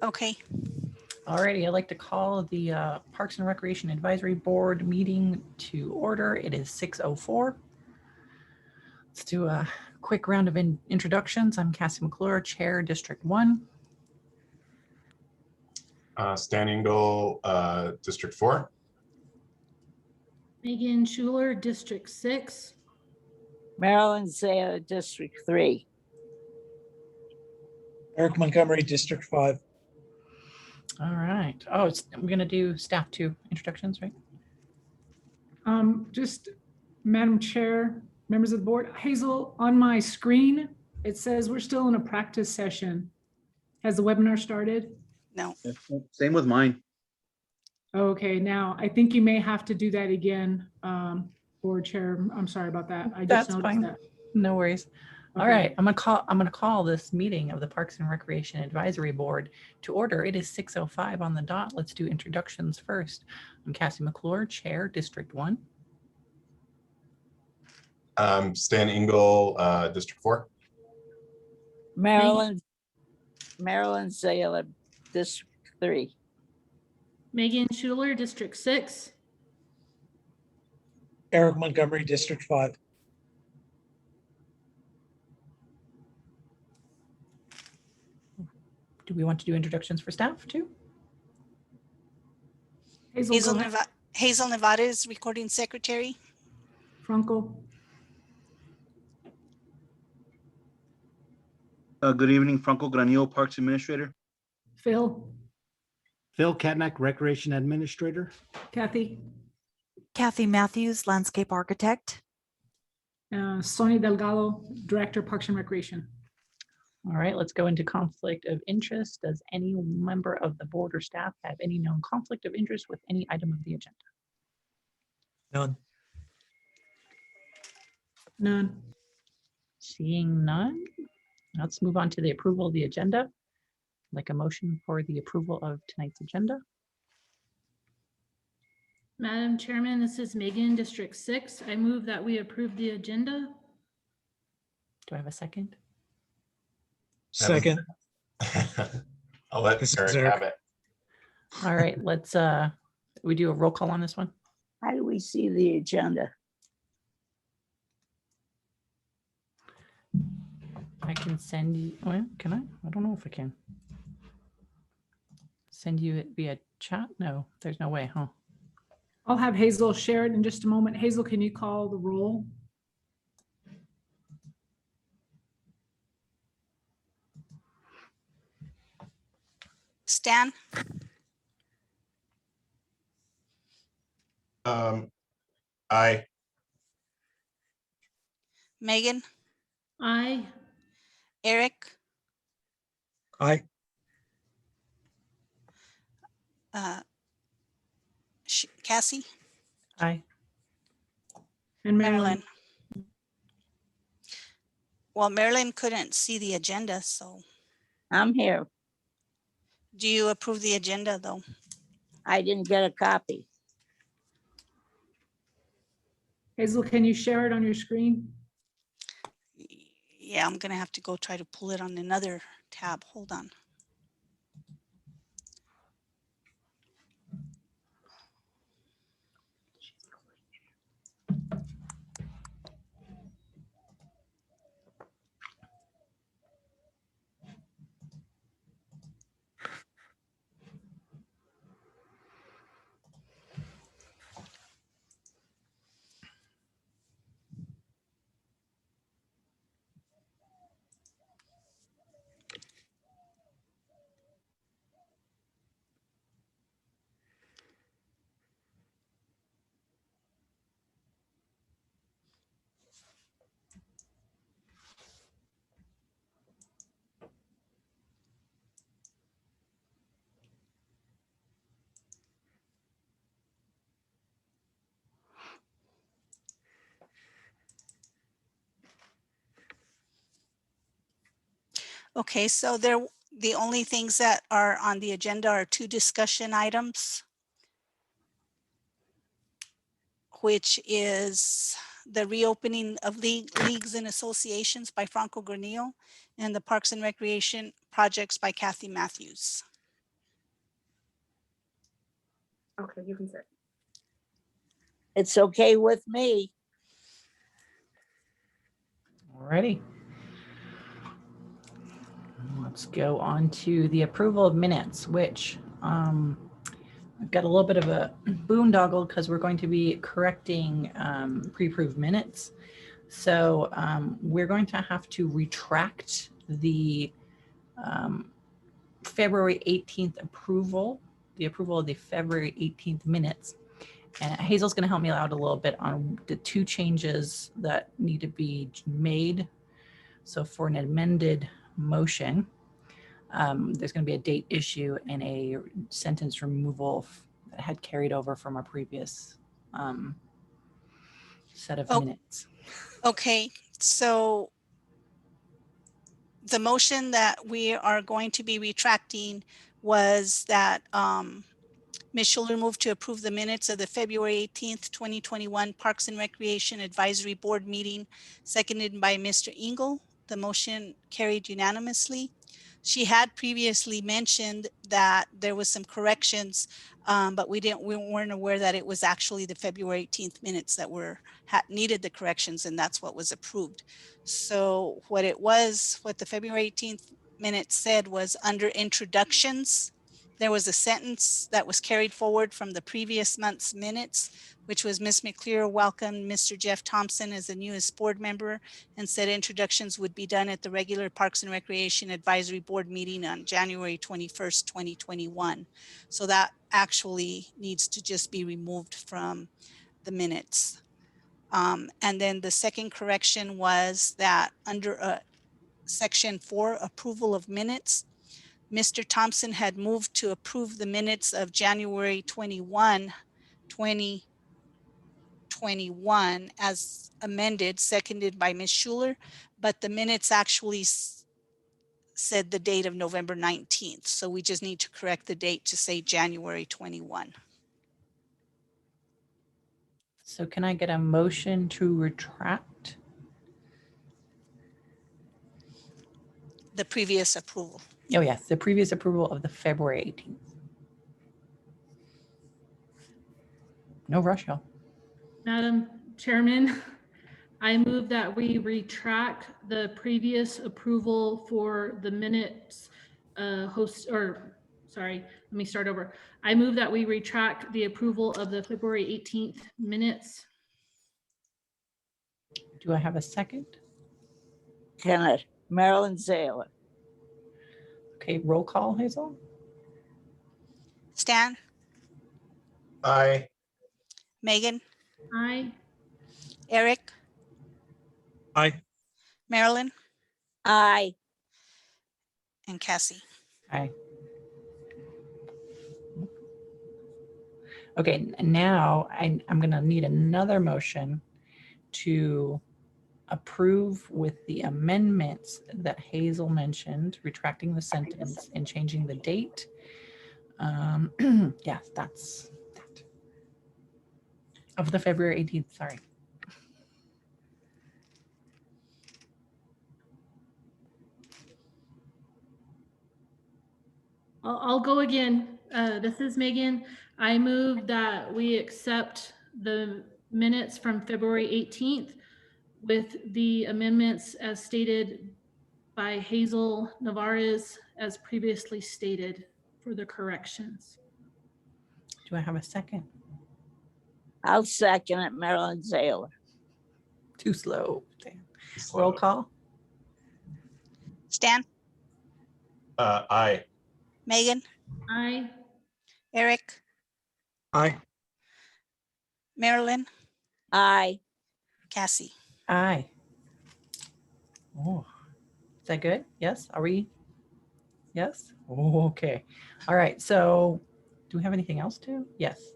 Okay. Alrighty, I'd like to call the Parks and Recreation Advisory Board meeting to order. It is 6:04. Let's do a quick round of introductions. I'm Cassie McClure, Chair, District 1. Stan Engel, District 4. Megan Schuler, District 6. Marilyn Zaya, District 3. Eric Montgomery, District 5. All right. Oh, we're going to do staff 2 introductions, right? Just Madam Chair, members of the board, Hazel, on my screen, it says we're still in a practice session. Has the webinar started? No. Same with mine. Okay, now I think you may have to do that again, Board Chair. I'm sorry about that. I just That's noticed fine. that. No worries. All Okay. right, I'm gonna call this meeting of the Parks and Recreation Advisory Board to order. It is 6:05 on the dot. Let's do introductions first. I'm Cassie McClure, Chair, District 1. Stan Engel, District 4. Marilyn Zaya, District 3. Megan Schuler, District 6. Eric Montgomery, District 5. Do we want to do introductions for staff too? Hazel, go ahead. Hazel Nevada is recording secretary. Franco. Good evening, Franco Granillo, Parks Administrator. Phil. Phil Katnack, Recreation Administrator. Kathy. Kathy Matthews, Landscape Architect. Sonia Delgado, Director, Parks and Recreation. All right, let's go into conflict of interest. Does any member of the board or staff have any known conflict of interest with any item of the agenda? None. None. Seeing none, let's move on to the approval of the agenda. Like a motion for the approval of tonight's agenda. Madam Chairman, this is Megan, District 6. I move that we approve the agenda. Do I have a second? Second. I'll let This is Eric Eric. have it. All right, let's we do a roll call on this one. How do we see the agenda? I can send you, well, can I? I don't know if I can. Send you it via chat? No, there's no way, huh? I'll have Hazel share it in just a moment. Hazel, can you call the roll? Stan, Aye. Megan, Aye. Eric, Aye. Cassie, Aye. And Marilyn. Marilyn. Well, Marilyn couldn't see the agenda, so I'm here. do you approve the agenda though? I didn't get a copy. Hazel, can you share it on your screen? Yeah, I'm gonna have to go try to pull it on another tab. Hold on. Okay, so the only things that are on the agenda are 2 discussion items, which is the reopening of leagues and associations by Franco Granillo and the Parks and Recreation projects by Kathy Matthews. Okay, you can sit. It's okay with me. Alrighty. Let's go on to the approval of minutes, which I've got a little bit of a boondoggle because we're going to be correcting pre-approved minutes. So we're going to have to retract the February 18th approval, the approval of the February 18th minutes. And Hazel's going to help me out a little bit on the two changes that need to be made. So for an amended motion, there's going to be a date issue and a sentence removal that had carried over from our previous set of Oh. minutes. Okay, so the motion that we are going to be retracting was that Ms. Schuler moved to approve the minutes of the February 18th, 2021 Parks and Recreation Advisory Board meeting, seconded by Mr. Engel. The motion carried unanimously. She had previously mentioned that there was some corrections, but we weren't aware that it was actually the February 18th minutes that needed the corrections, and that's what was approved. So what the February 18th minutes said was under introductions, there was a sentence that was carried forward from the previous month's minutes, which was Ms. McClear welcomed Mr. Jeff Thompson as the newest board member and said introductions would be done at the regular Parks and Recreation Advisory Board meeting on January 21st, 2021. So that actually needs to just be removed from the minutes. And then the second correction was that under section 4, approval of minutes, Mr. Thompson had moved to approve the minutes of January 21, 2021 as amended, seconded by Ms. Schuler, but the minutes actually said the date of November 19th. So we just need to correct the date to say January 21. So can I get a motion to retract? The previous approval. Oh yes, the previous approval of the February 18th. No rush, y'all. Madam Chairman, I move that we retract the previous approval for the minutes let me start over. I move that we retract the approval of the February 18th minutes. Do I have a second? Kenneth, Marilyn Zayler, Okay, roll call, Hazel. Stan, Aye. Megan, Aye. Eric, Aye. Marilyn, aye. and Cassie. Aye. Okay, now I'm going to need another motion to approve with the amendments that Hazel mentioned, retracting the sentence and changing the date. Yeah, that's that. Of the February 18th, sorry. I'll go again. This is Megan. I move that we accept the minutes from February 18th with the amendments as stated by Hazel Navarez as previously stated for the corrections. Do I have a second? I'll second it, Marilyn Zayler. Too slow. Damn. Roll call. Stan, Aye. Megan, Aye. Eric, Aye. Marilyn, Aye. Aye. Cassie. Oh, is that good? Yes. Are we? Yes. Oh, okay. All right. So, do we have anything else to? Yes.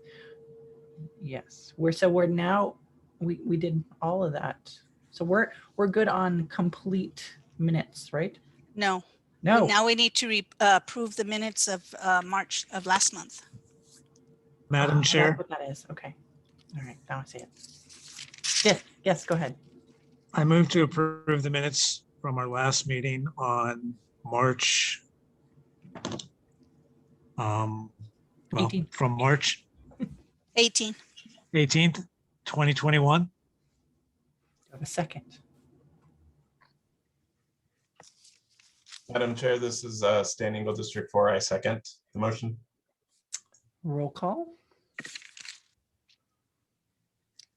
Yes. We're now we did all of that. So we're good on complete minutes, right? No. No. Now we need to approve the minutes of March of last month. Madam That's Chair, what that is. Okay. All right. Now I see it. Yes. Yes. Go ahead. I move to approve the minutes from our last meeting on March. 18th. From March 18. 18th, 2021. Have a second. Madam Chair, this is Standing Eagle District 4. I second the motion. Roll call.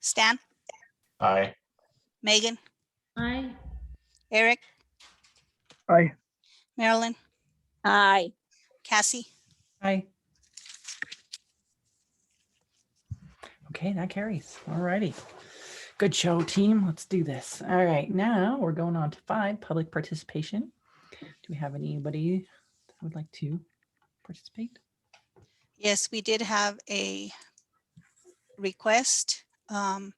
Stan, Aye. Megan, Aye. Eric, Aye. Marilyn, Aye. Cassie. Aye. Okay, that carries. All righty. Good show, team. Let's do this. All right, now we're going on to 5, public participation. Do we have anybody that would like to participate? Yes, we did have a request from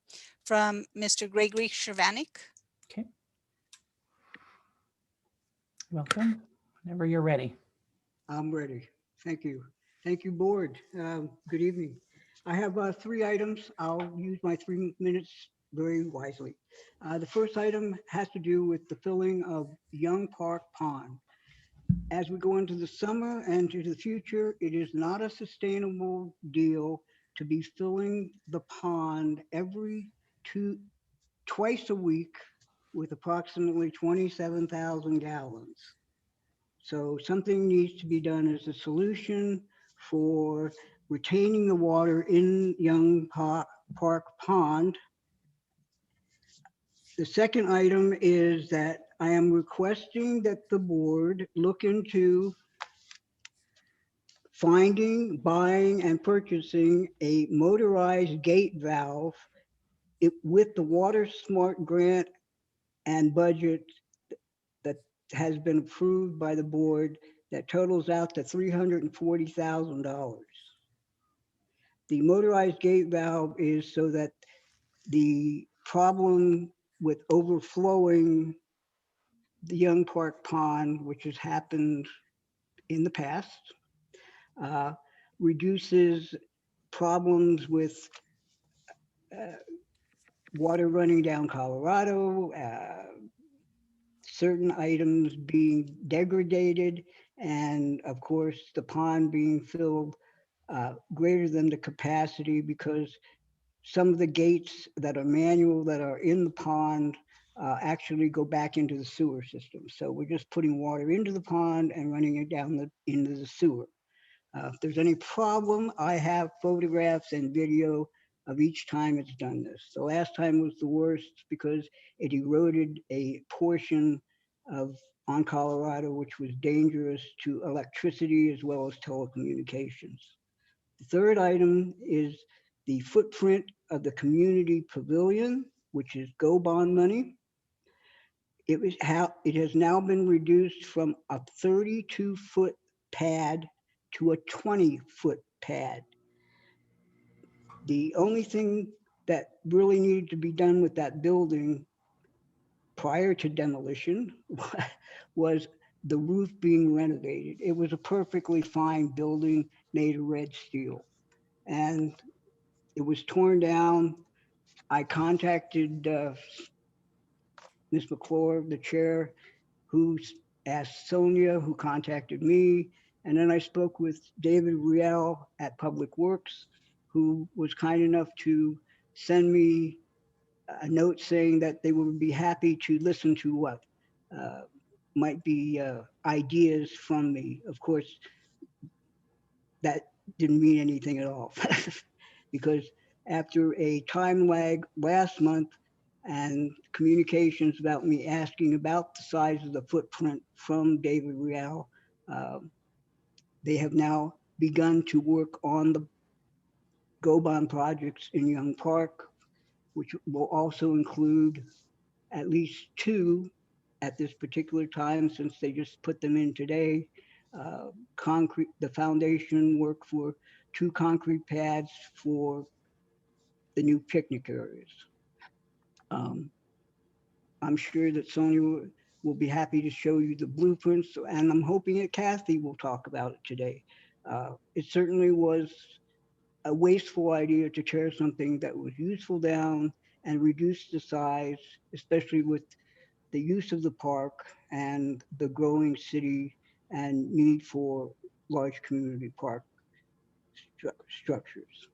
Mr. Gregory Shervanik. Okay. Welcome. Whenever you're ready. I'm ready. Thank you. Thank you, board. Good evening. I have 3 items. I'll use my 3 minutes very wisely. The first item has to do with the filling of Young Park Pond. As we go into the summer and to the future, it is not a sustainable deal to be filling the pond twice a week with approximately 27,000 gallons. So something needs to be done as a solution for retaining the water in Young Park Pond. The second item is that I am requesting that the board look into finding, buying, and purchasing a motorized gate valve with the Water Smart grant and budget that has been approved by the board that totals out to $340,000. The motorized gate valve is so that the problem with overflowing the Young Park Pond, which has happened in the past, reduces problems with water running down Colorado, certain items being degraded, and of course the pond being filled greater than the capacity, because some of the gates that are manual that are in the pond actually go back into the sewer system. So we're just putting water into the pond and running it down into the sewer. If there's any problem, I have photographs and video of each time it's done this. The last time was the worst because it eroded a portion of on Colorado, which was dangerous to electricity as well as telecommunications. The third item is the footprint of the community pavilion, which is GO bond money. It has now been reduced from a 32-foot pad to a 20-foot pad. The only thing that really needed to be done with that building prior to demolition was the roof being renovated. It was a perfectly fine building made of red steel, and it was torn down. I contacted Ms. McClure, the chair, who asked Sonia, who contacted me. And then I spoke with David Riel at Public Works, who was kind enough to send me a note saying that they would be happy to listen to what might be ideas from me. Of course, that didn't mean anything at all because after a time lag last month and communications about me asking about the size of the footprint from David Riel, they have now begun to work on the GO bond projects in Young Park, which will also include at least 2 at this particular time, since they just put them in today. The foundation work for 2 concrete pads for the new picnic areas. I'm sure that Sonia will be happy to show you the blueprints, and I'm hoping that Kathy will talk about it today. It certainly was a wasteful idea to tear something that was useful down and reduce the size, especially with the use of the park and the growing city and need for large community park structures.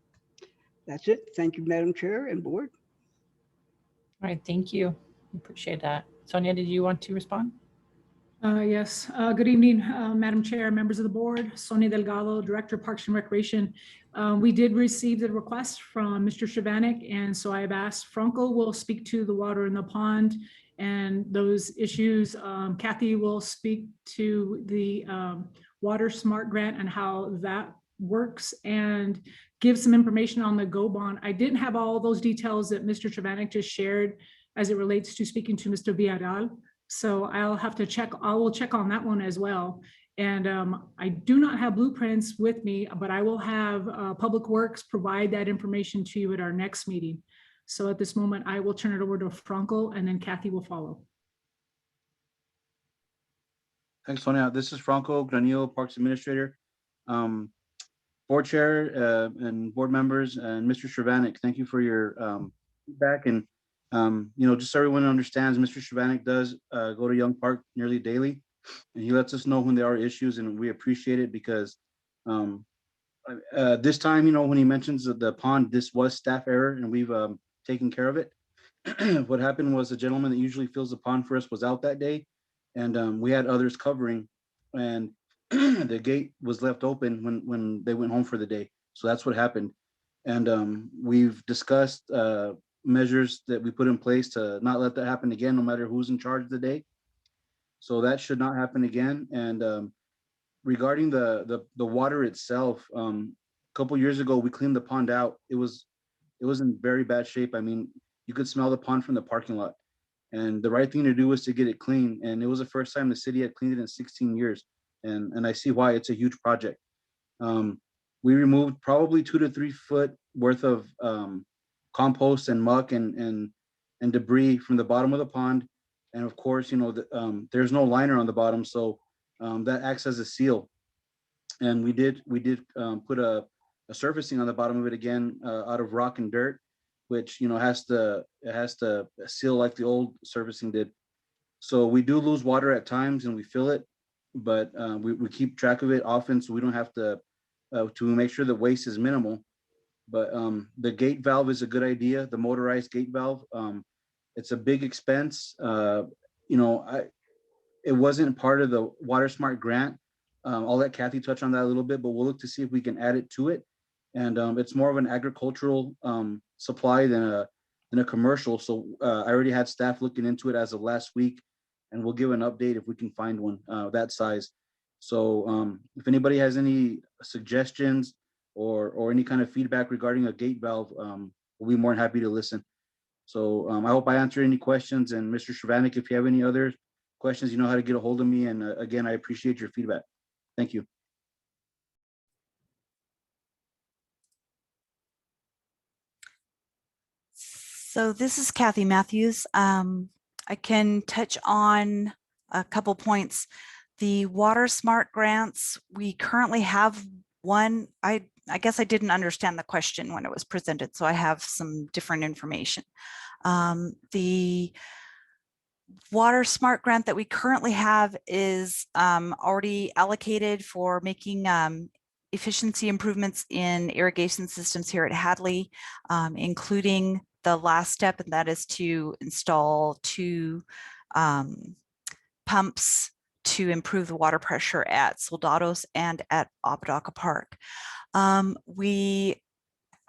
That's it. Thank you, Madam Chair and Board. All right, thank you. Appreciate that. Sonia, did you want to respond? Yes, good evening, Madam Chair, members of the board, Sonia Delgado, Director Parks and Recreation. We did receive the request from Mr. Shavanik, and so I've asked Franco will speak to the water in the pond and those issues. Kathy will speak to the Water Smart Grant and how that works and give some information on the GO bond. I didn't have all those details that Mr. Shavanik just shared as it relates to speaking to Mr. Villarreal. So I'll have to check, I will check on that one as well. And I do not have blueprints with me, but I will have Public Works provide that information to you at our next meeting. So at this moment, I will turn it over to Franco and then Kathy will follow. Thanks, Sonia. This is Franco Granillo, Parks Administrator. Board Chair and board members and Mr. Shavanik, thank you for your feedback. And, just so everyone understands, Mr. Shavanik does go to Young Park nearly daily. And he lets us know when there are issues, and we appreciate it because this time, when he mentions the pond, this was staff error and we've taken care of it. What happened was the gentleman that usually fills the pond for us was out that day, and we had others covering, and the gate was left open when they went home for the day. So that's what happened. And we've discussed measures that we put in place to not let that happen again, no matter who's in charge of the day. So that should not happen again. And regarding the water itself, a couple years ago we cleaned the pond out. It was in very bad shape. I mean, you could smell the pond from the parking lot. And the right thing to do was to get it clean. And it was the first time the city had cleaned it in 16 years. And I see why it's a huge project. We removed probably 2 to 3 foot worth of compost and muck and debris from the bottom of the pond. And of course, there's no liner on the bottom, so that acts as a seal. And we did put a surfacing on the bottom of it again out of rock and dirt, which has to seal like the old surfacing did. So we do lose water at times and we fill it, but we keep track of it often so we don't have to make sure the waste is minimal. But the gate valve is a good idea, the motorized gate valve. It's a big expense. It wasn't part of the Water Smart grant. I'll let Kathy touch on that a little bit, but we'll look to see if we can add it to it. And it's more of an agricultural supply than a commercial. So I already had staff looking into it as of last week, and we'll give an update if we can find one that size. So if anybody has any suggestions or any kind of feedback regarding a gate valve, we'll be more than happy to listen. So I hope I answered any questions. And Mr. Shavanik, if you have any other questions, you know how to get a hold of me. And again, I appreciate your feedback. Thank you. So this is Kathy Matthews. I can touch on a couple points. The Water Smart grants, we currently have one. I guess I didn't understand the question when it was presented, so I have some different information. The Water Smart grant that we currently have is already allocated for making efficiency improvements in irrigation systems here at Hadley, including the last step, and that is to install 2 pumps to improve the water pressure at Soldados and at Apodaca Park. We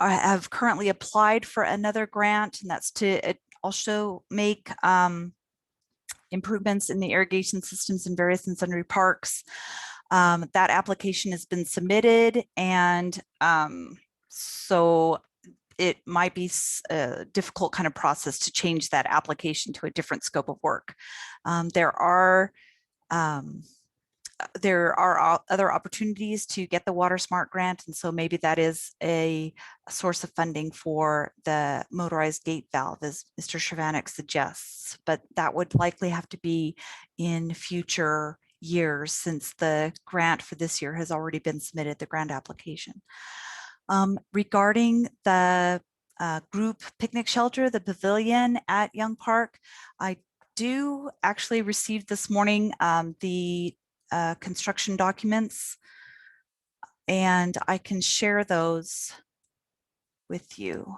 have currently applied for another grant, and that's to also make improvements in the irrigation systems in various and sundry parks. That application has been submitted, and so it might be a difficult kind of process to change that application to a different scope of work. There are other opportunities to get the Water Smart grant, and so maybe that is a source of funding for the motorized gate valve, as Mr. Shavanik suggests, but that would likely have to be in future years since the grant for this year has already been submitted, the grant application. Regarding the group picnic shelter, the pavilion at Young Park, I do actually receive this morning the construction documents, and I can share those with you.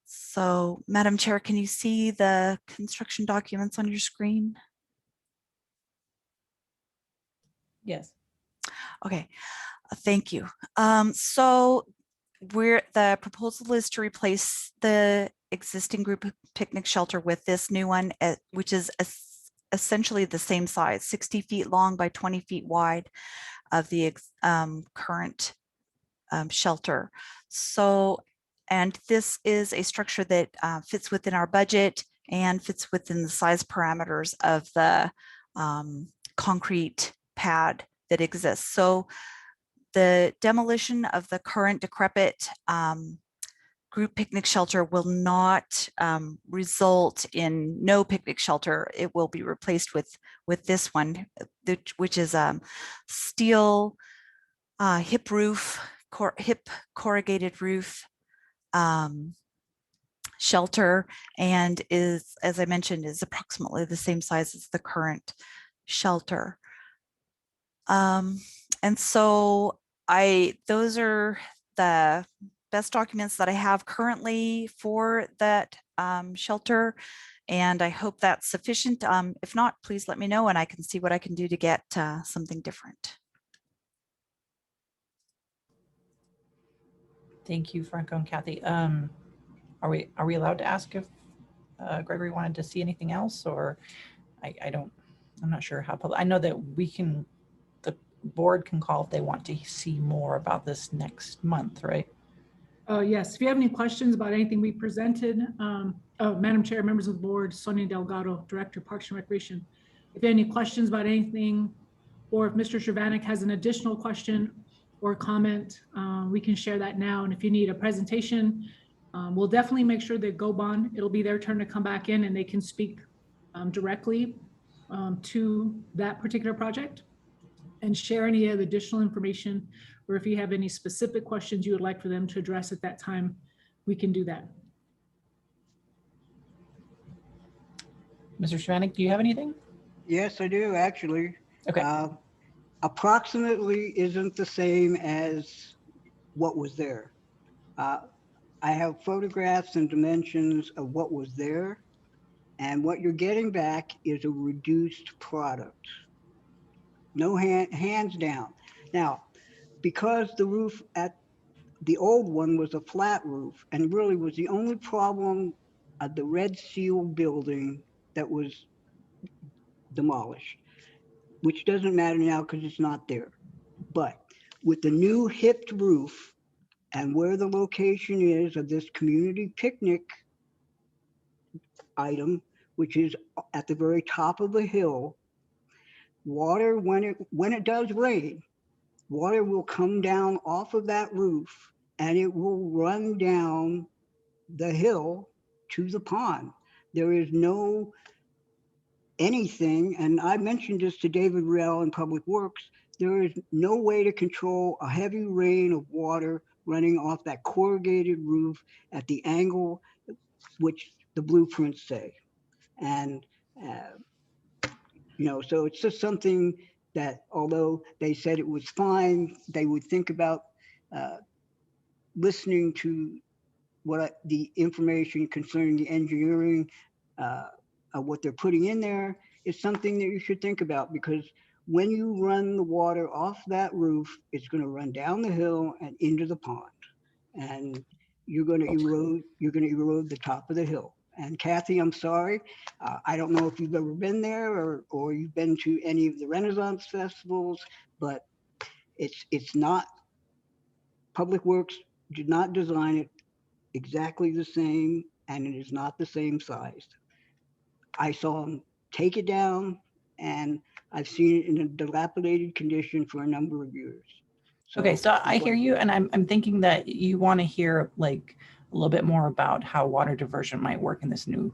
So, Madam Chair, can you see the construction documents on your screen? Yes. Okay, thank you. So the proposal is to replace the existing group picnic shelter with this new one, which is essentially the same size, 60 feet long by 20 feet wide of the current shelter. So, and this is a structure that fits within our budget and fits within the size parameters of the concrete pad that exists. So the demolition of the current decrepit group picnic shelter will not result in no picnic shelter. It will be replaced with this one, which is steel hip roof, hip corrugated roof shelter, and is, as I mentioned, is approximately the same size as the current shelter. And so those are the best documents that I have currently for that shelter, and I hope that's sufficient. If not, please let me know and I can see what I can do to get something different. Thank you, Franco and Kathy. Are we allowed to ask if Gregory wanted to see anything else, or I'm not sure how public. I know that the board can call if they want to see more about this next month, right? Yes, if you have any questions about anything we presented, Madam Chair, members of the board, Sonia Delgado, Director, Parks and Recreation. If you have any questions about anything, or if Mr. Shervanek has an additional question or comment, we can share that now. And if you need a presentation, we'll definitely make sure that GoBon, it'll be their turn to come back in and they can speak directly to that particular project and share any of the additional information, or if you have any specific questions you would like for them to address at that time, we can do that. Mr. Shervanek, do you have anything? Yes, I do, actually. Okay. Approximately isn't the same as what was there. I have photographs and dimensions of what was there, and what you're getting back is a reduced product. No hands down. Now, because the roof at the old one was a flat roof and really was the only problem at the Red Seal building that was demolished, which doesn't matter now because it's not there. But with the new hipped roof and where the location is of this community picnic item, which is at the very top of the hill, water, when it does rain, water will come down off of that roof and it will run down the hill to the pond. There is no anything, and I mentioned this to David Rell in Public Works, there is no way to control a heavy rain of water running off that corrugated roof at the angle which the blueprints say. And, so it's just something that although they said it was fine, they would think about listening to the information concerning the engineering of what they're putting in there is something that you should think about, because when you run the water off that roof, it's going to run down the hill and into the pond, and you're going to erode the top of the hill. And Kathy, I'm sorry, I don't know if you've ever been there or you've been to any of the Renaissance festivals, but it's not, Public Works did not design it exactly the same, and it is not the same size. I saw them take it down, and I've seen it in a dilapidated condition for a number of years. Okay, so I hear you, and I'm thinking that you want to hear like a little bit more about how water diversion might work in this new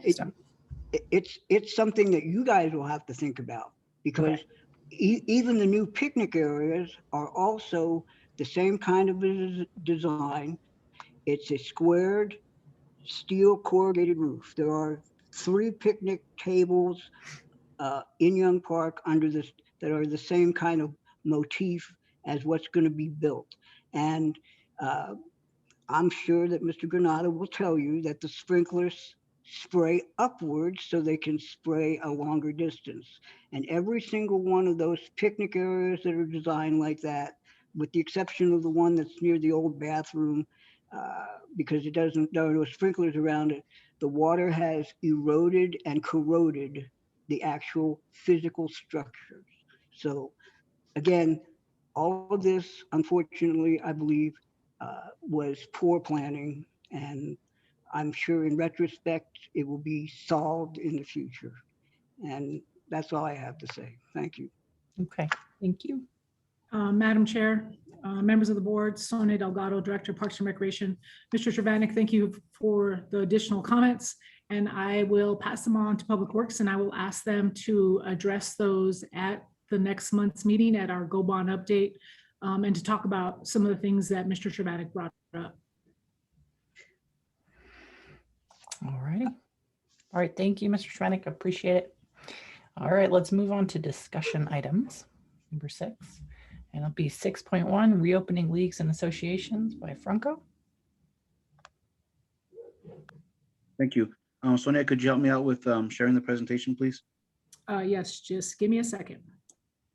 system. It's something that you guys will have to think about, because even the new picnic areas are also the same kind of design. It's a squared steel corrugated roof. There are 3 picnic tables in Young Park under that are the same kind of motif as what's going to be built. And I'm sure that Mr. Granada will tell you that the sprinklers spray upwards so they can spray a longer distance. And every single one of those picnic areas that are designed like that, with the exception of the one that's near the old bathroom, because it doesn't, there are no sprinklers around it, the water has eroded and corroded the actual physical structures. So again, all of this, unfortunately, I believe, was poor planning, and I'm sure in retrospect it will be solved in the future. And that's all I have to say. Thank you. Okay, thank you. Madam Chair, members of the board, Sonia Delgado, Director, Parks and Recreation. Mr. Travanik, thank you for the additional comments, and I will pass them on to Public Works, and I will ask them to address those at the next month's meeting at our Go Bond update, and to talk about some of the things that Mr. Travanik brought up. All righty. All right, thank you, Mr. Travanik, appreciate it. All right, let's move on to discussion items. Number 6, and it'll be 6.1, reopening leagues and associations by Franco. Thank you. Sonia, could you help me out with sharing the presentation, please? Yes, just give me a second.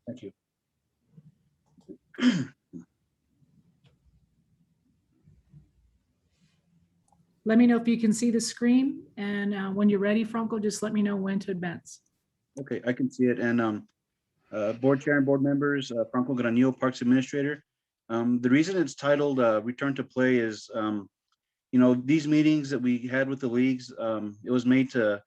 Thank you. Let me know if you can see the screen, and when you're ready, Franco, just let me know when to advance. Okay, I can see it. And board chair and board members, Franco Granillo, Parks Administrator. The reason it's titled Return to Play is, you know, these meetings that we had with the leagues, it was made to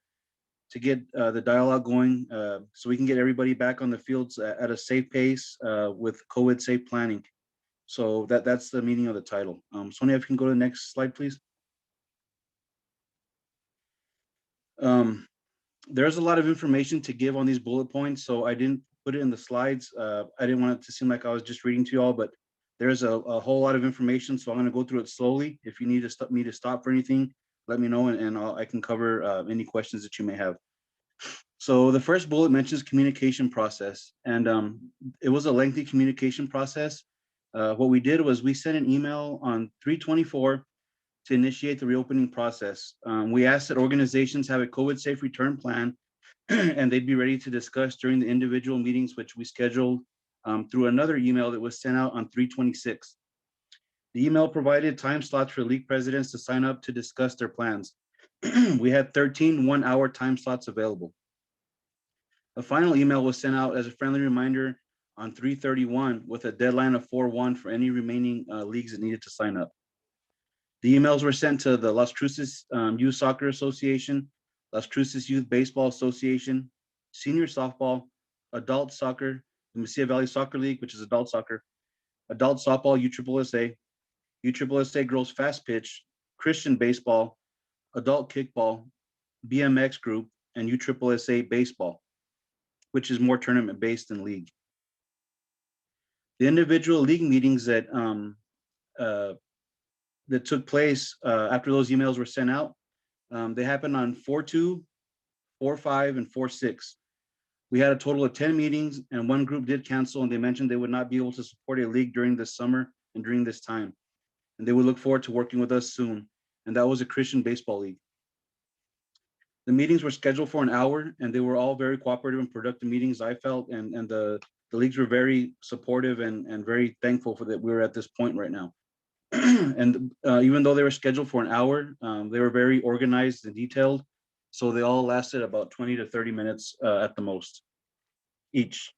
get the dialogue going so we can get everybody back on the fields at a safe pace with COVID safe planning. So that's the meaning of the title. Sonia, if you can go to the next slide, please. There's a lot of information to give on these bullet points, so I didn't put it in the slides. I didn't want it to seem like I was just reading to you all, but there's a whole lot of information, so I'm going to go through it slowly. If you need to stop me to stop for anything, let me know, and I can cover any questions that you may have. So the first bullet mentions communication process, and it was a lengthy communication process. What we did was we sent an email on 3/24 to initiate the reopening process. We asked that organizations have a COVID safe return plan and they'd be ready to discuss during the individual meetings, which we scheduled through another email that was sent out on 3/26. The email provided time slots for league presidents to sign up to discuss their plans. We had 13 one-hour time slots available. A final email was sent out as a friendly reminder on 3/31 with a deadline of 4/1 for any remaining leagues that needed to sign up. The emails were sent to the Las Cruces Youth Soccer Association, Las Cruces Youth Baseball Association, Senior Softball, Adult Soccer, the Mesilla Valley Soccer League, which is adult soccer, Adult Softball, USSSA Girls Fast Pitch, Christian Baseball, Adult Kickball, BMX Group, and USSSA Baseball, which is more tournament-based than league. The individual league meetings that took place after those emails were sent out, they happened on 4/2, 4/5, and 4/6. We had a total of 10 meetings, and one group did cancel, and they mentioned they would not be able to support a league during this summer and during this time. And they would look forward to working with us soon. And that was a Christian baseball league. The meetings were scheduled for an hour, and they were all very cooperative and productive meetings, I felt, and the leagues were very supportive and very thankful for that we were at this point right now. And even though they were scheduled for an hour, they were very organized and detailed. So they all lasted about 20 to 30 minutes at the most each.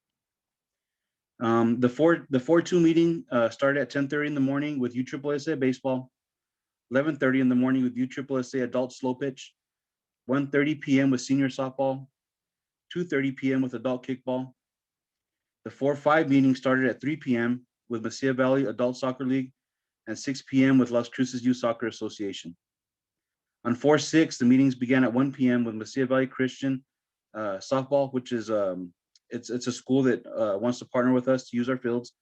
The 4/2 meeting started at 10:30 in the morning with USSSA baseball, 11:30 in the morning with USSSA adult slow pitch, 1:30 p.m. with senior softball, 2:30 p.m. with adult kickball. The 4/5 meeting started at 3 p.m. with Mesilla Valley Adult Soccer League and 6 p.m. with Las Cruces Youth Soccer Association. On 4/6, the meetings began at 1 p.m. with Mesilla Valley Christian softball, which is it's a school that wants to partner with us to use our fields.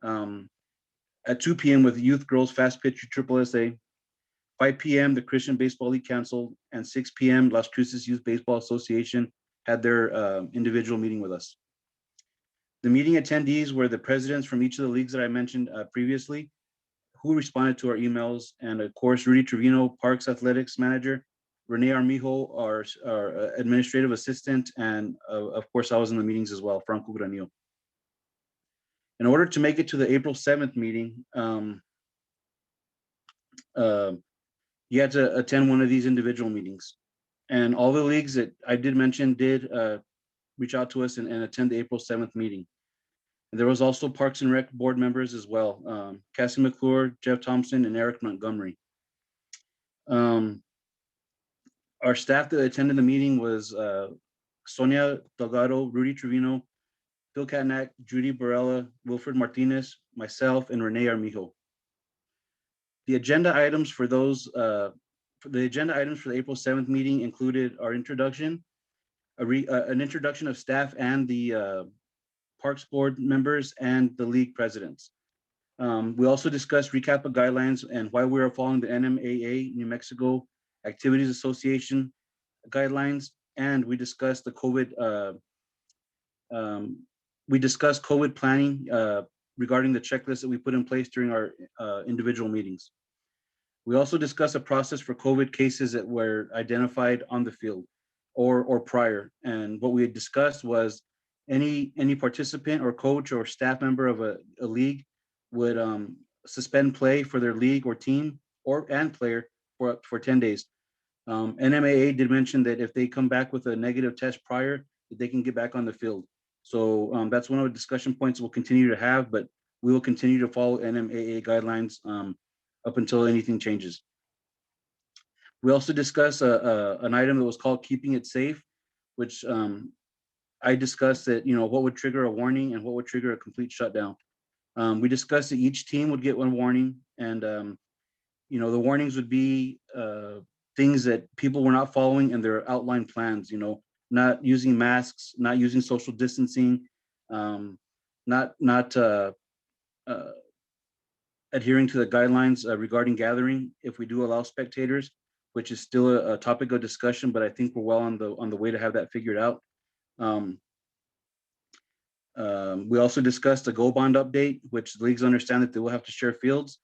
At 2 p.m. with Youth Girls Fast Pitch USSSA. 5 p.m. the Christian Baseball League canceled, and 6 p.m. Las Cruces Youth Baseball Association had their individual meeting with us. The meeting attendees were the presidents from each of the leagues that I mentioned previously, who responded to our emails, and of course, Rudy Trevino, Parks Athletics Manager, Renee Armijo, our administrative assistant, and of course, I was in the meetings as well, Franco Granillo. In order to make it to the April 7th meeting, you had to attend one of these individual meetings. And all the leagues that I did mention did reach out to us and attend the April 7th meeting. And there was also Parks and Rec board members as well, Cassie McClure, Jeff Thompson, and Eric Montgomery. Our staff that attended the meeting was Sonia Delgado, Rudy Trevino, Phil Katnack, Judy Barella, Wilfred Martinez, myself, and Renee Armijo. The agenda items for those, the agenda items for the April 7th meeting included our introduction, an introduction of staff and the Parks Board members and the league presidents. We also discussed recap of guidelines and why we are following the NMAA New Mexico Activities Association guidelines, and we discussed the COVID. We discussed COVID planning regarding the checklist that we put in place during our individual meetings. We also discussed a process for COVID cases that were identified on the field or prior. And what we had discussed was any participant or coach or staff member of a league would suspend play for their league or team and player for 10 days. NMAA did mention that if they come back with a negative test prior, that they can get back on the field. So that's one of the discussion points we'll continue to have, but we will continue to follow NMAA guidelines up until anything changes. We also discussed an item that was called keeping it safe, which I discussed that, what would trigger a warning and what would trigger a complete shutdown. We discussed that each team would get one warning, and the warnings would be things that people were not following in their outlined plans, not using masks, not using social distancing, not adhering to the guidelines regarding gathering if we do allow spectators, which is still a topic of discussion, but I think we're well on the way to have that figured out. We also discussed a Go Bond update, which the leagues understand that they will have to share fields.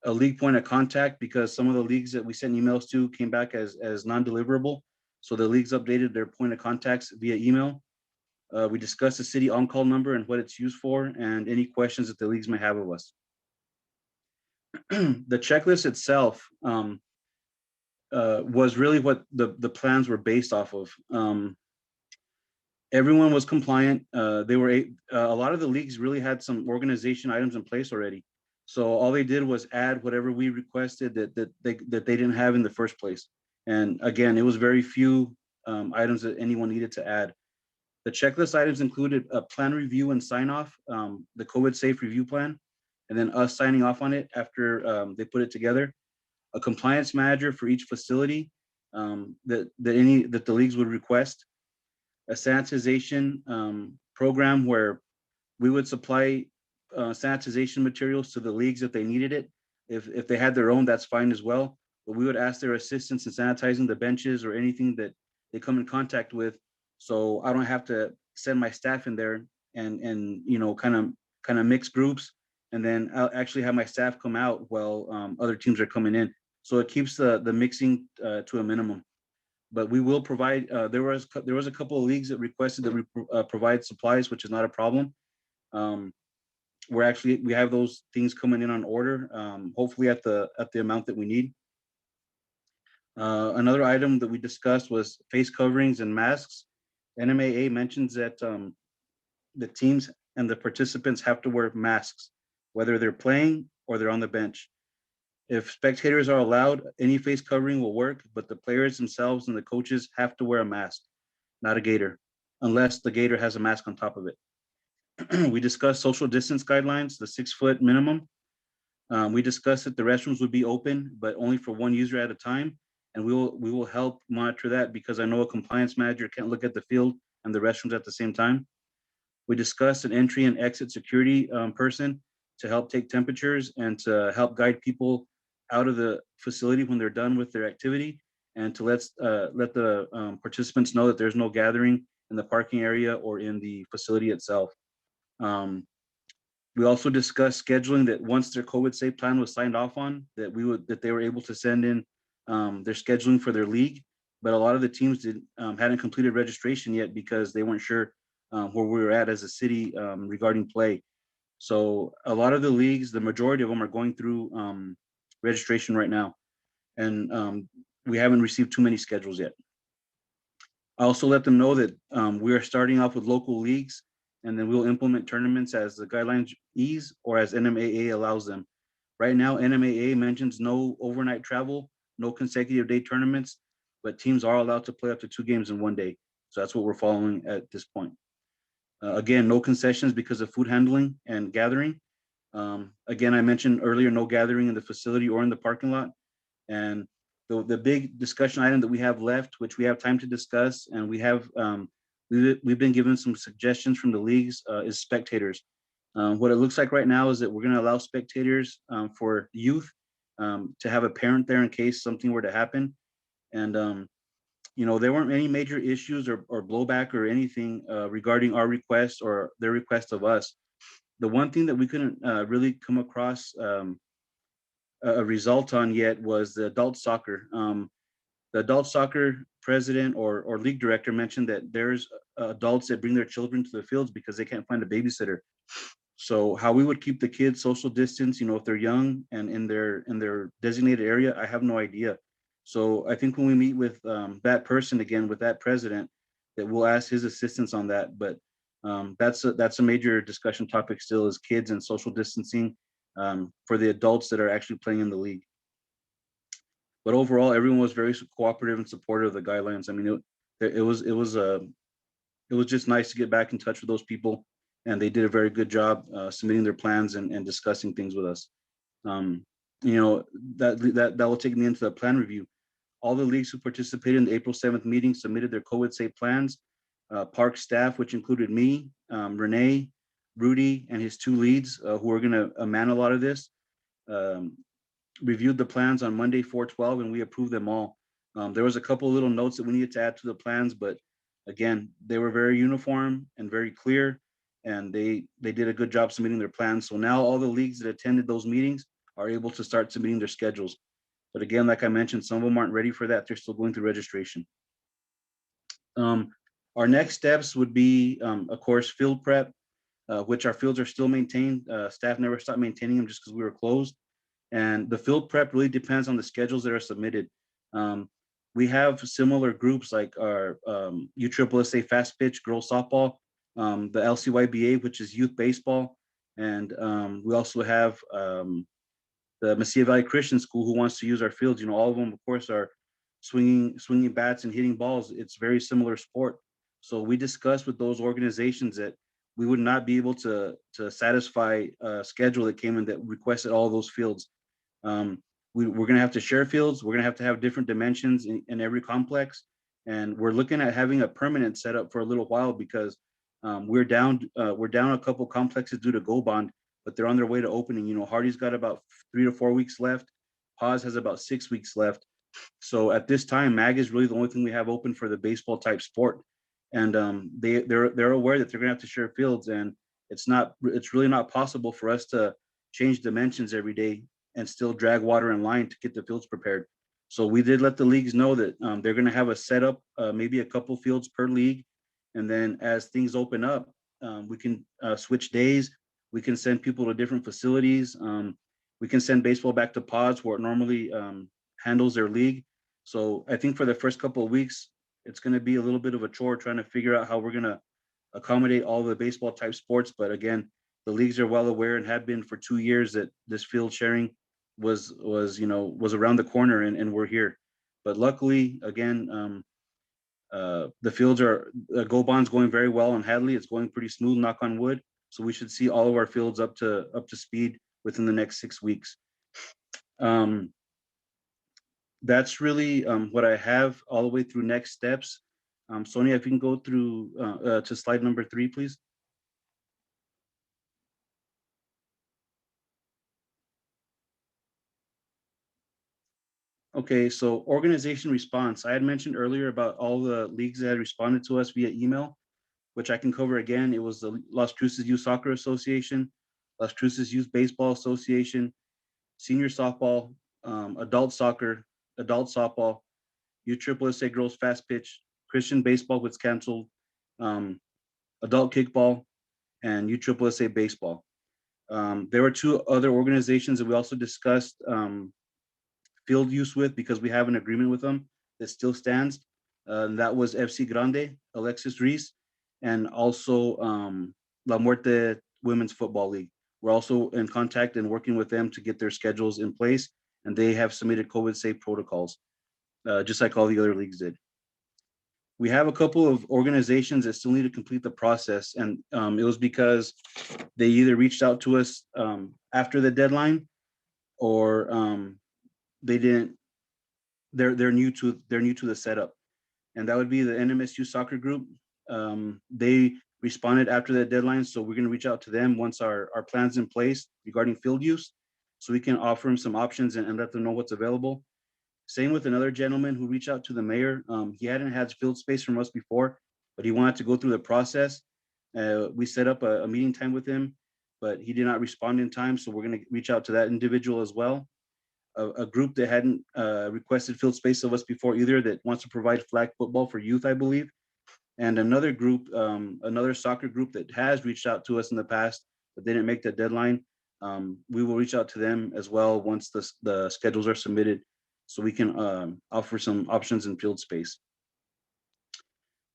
A league point of contact, because some of the leagues that we sent emails to came back as non-deliverable. So the leagues updated their point of contacts via email. We discussed the city on-call number and what it's used for, and any questions that the leagues may have of us. The checklist itself was really what the plans were based off of. Everyone was compliant. They were a lot of the leagues really had some organization items in place already. So all they did was add whatever we requested that they didn't have in the first place. And again, it was very few items that anyone needed to add. The checklist items included a plan review and sign off, the COVID safe review plan, and then us signing off on it after they put it together. A compliance manager for each facility that the leagues would request. A sanitization program where we would supply sanitization materials to the leagues if they needed it. If they had their own, that's fine as well. But we would ask their assistance in sanitizing the benches or anything that they come in contact with, so I don't have to send my staff in there and kind of mix groups, and then I'll actually have my staff come out while other teams are coming in. So it keeps the mixing to a minimum. But we will provide. There was a couple of leagues that requested that we provide supplies, which is not a problem. We have those things coming in on order, hopefully at the amount that we need. Another item that we discussed was face coverings and masks. NMAA mentions that the teams and the participants have to wear masks, whether they're playing or they're on the bench. If spectators are allowed, any face covering will work, but the players themselves and the coaches have to wear a mask, not a gator, unless the gator has a mask on top of it. We discussed social distance guidelines, the 6 foot minimum. We discussed that the restrooms would be open, but only for one user at a time. And we will help monitor that, because I know a compliance manager can't look at the field and the restrooms at the same time. We discussed an entry and exit security person to help take temperatures and to help guide people out of the facility when they're done with their activity, and to let the participants know that there's no gathering in the parking area or in the facility itself. We also discussed scheduling that once their COVID safe plan was signed off on, that they were able to send in their scheduling for their league. But a lot of the teams hadn't completed registration yet because they weren't sure where we were at as a city regarding play. So a lot of the leagues, the majority of them are going through registration right now. And we haven't received too many schedules yet. I also let them know that we are starting off with local leagues, and then we'll implement tournaments as the guidelines ease or as NMAA allows them. Right now, NMAA mentions no overnight travel, no consecutive day tournaments, but teams are allowed to play up to 2 games in one day. So that's what we're following at this point. Again, no concessions because of food handling and gathering. Again, I mentioned earlier, no gathering in the facility or in the parking lot. And the big discussion item that we have left, which we have time to discuss, and we've been given some suggestions from the leagues, is spectators. What it looks like right now is that we're going to allow spectators for youth to have a parent there in case something were to happen. And there weren't any major issues or blowback or anything regarding our request or their request of us. The one thing that we couldn't really come across a result on yet was the adult soccer. The adult soccer president or league director mentioned that there's adults that bring their children to the fields because they can't find a babysitter. So how we would keep the kids social distance, if they're young and in their designated area, I have no idea. So I think when we meet with that person again, with that president, that we'll ask his assistance on that. But that's a major discussion topic still, is kids and social distancing for the adults that are actually playing in the league. But overall, everyone was very cooperative and supportive of the guidelines. I mean, it was just nice to get back in touch with those people, and they did a very good job submitting their plans and discussing things with us. That will take me into the plan review. All the leagues who participated in the April 7th meeting submitted their COVID safe plans. Park staff, which included me, Renee, Rudy, and his 2 leads, who are going to man a lot of this, reviewed the plans on Monday, 4/12, and we approved them all. There was a couple little notes that we needed to add to the plans, but again, they were very uniform and very clear, and they did a good job submitting their plans. So now all the leagues that attended those meetings are able to start submitting their schedules. But again, like I mentioned, some of them aren't ready for that. They're still going through registration. Our next steps would be, of course, field prep, which our fields are still maintained. Staff never stopped maintaining them just because we were closed. And the field prep really depends on the schedules that are submitted. We have similar groups like our USSSA Fast Pitch Girls Softball, the LCYBA, which is youth baseball, and we also have the Mesilla Valley Christian School, who wants to use our fields. All of them, of course, are swinging bats and hitting balls. It's very similar sport. So we discussed with those organizations that we would not be able to satisfy a schedule that came in that requested all those fields. We're going to have to share fields. We're going to have different dimensions in every complex. And we're looking at having a permanent setup for a little while because we're down a couple complexes due to Go Bond, but they're on their way to opening. Hardy's got about 3 to 4 weeks left. Paz has about 6 weeks left. So at this time, MAG is really the only thing we have open for the baseball type sport. And they're aware that they're going to have to share fields, and it's really not possible for us to change dimensions every day and still drag water in line to get the fields prepared. So we did let the leagues know that they're going to have a setup, maybe a couple fields per league. And then as things open up, we can switch days. We can send people to different facilities. We can send baseball back to pods where it normally handles their league. So I think for the first couple of weeks, it's going to be a little bit of a chore trying to figure out how we're going to accommodate all the baseball type sports. But again, the leagues are well aware and have been for 2 years that this field sharing was around the corner, and we're here. But luckily, again, the fields are Go Bond's going very well on Hadley. It's going pretty smooth, knock on wood. So we should see all of our fields up to speed within the next 6 weeks. That's really what I have all the way through next steps. Sonia, if you can go through to slide number 3, please. Okay. Okay, so organization response. I had mentioned earlier about all the leagues that had responded to us via email, which I can cover again. It was the Las Cruces Youth Soccer Association, Las Cruces Youth Baseball Association, senior softball, adult soccer, adult softball, USSSA Girls Fast Pitch, Christian Baseball, which canceled, adult kickball, and USSSA Baseball. There were two other organizations that we also discussed field use with because we have an agreement with them that still stands. That was FC Grande, Alexis Reese, and also La Muerte Women's Football League. We're also in contact and working with them to get their schedules in place, and they have submitted COVID safe protocols, just like all the other leagues did. We have a couple of organizations that still need to complete the process, and it was because they either reached out to us after the deadline, or they didn't. They're new to the setup, and that would be the NMSU soccer group. They responded after the deadline, so we're going to reach out to them once our plans in place regarding field use, so we can offer them some options and let them know what's available. Same with another gentleman who reached out to the mayor. He hadn't had field space from us before, but he wanted to go through the process. We set up a meeting time with him, but he did not respond in time, so we're going to reach out to that individual as well. A group that hadn't requested field space of us before either, that wants to provide flag football for youth, I believe. And another group, another soccer group that has reached out to us in the past, but they didn't make the deadline. We will reach out to them as well once the schedules are submitted, so we can offer some options in field space.